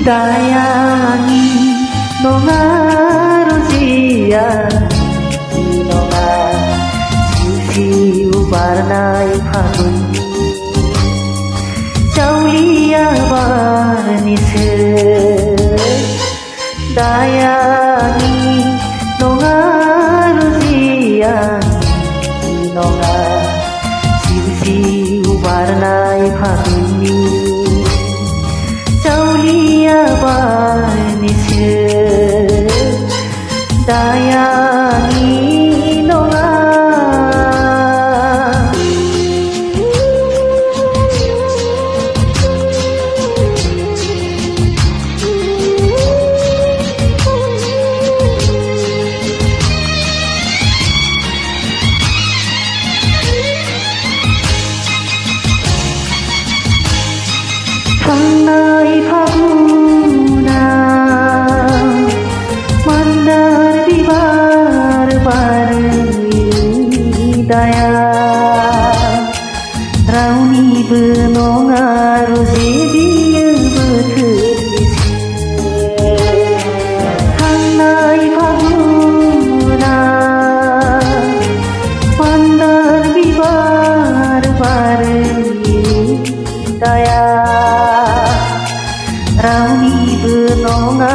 Dayangi nonga ruzia nonga siu barnai phagun chaulia barnise dayangi nonga ruzia nonga siu barnai phagun Chaulia barnise dayangi nonga Sanai Faguna mandar bibar bari daya rauni benonga roze biye betul Sanai Faguna mandar bibar bari daya Rauni benonga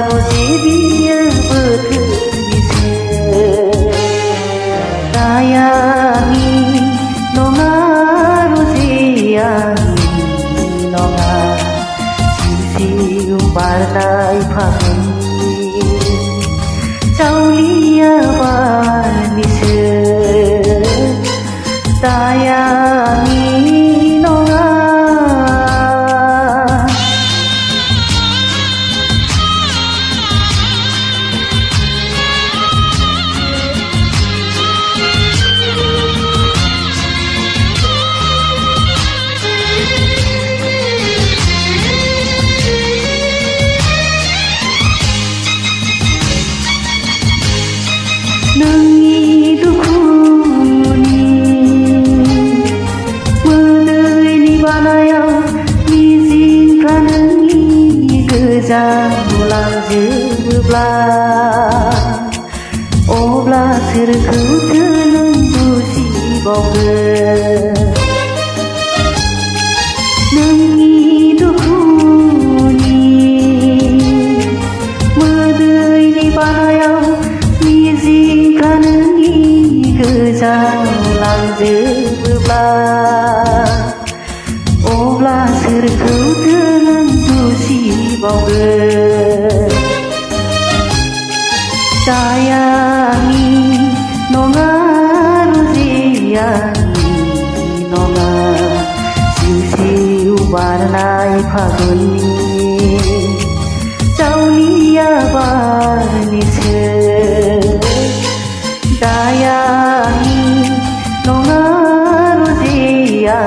roze biye betul bise dayangi nonga rozea nonga siu barnai phagun chaulia barnise dayangi nonga Nengi dukuni Menei banayau Izinkan nengi Gejang ulang jeblah Oblah serkau tenendusi bongge Nengi dukuni Menei banayau Izinkan nengi gejang ulang jeblah Oblah serkau tenendusi bongge Dayangi nonga rozea nonga siu barnai phagun chaulia barnise dayangi nonga rozea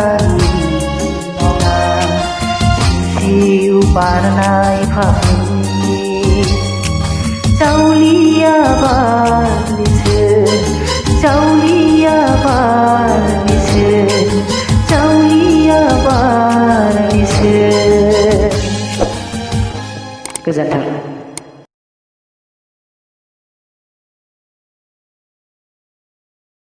nonga siu barnai phagun chaulia barnise chaulia barnise chaulia barnise Goodbye.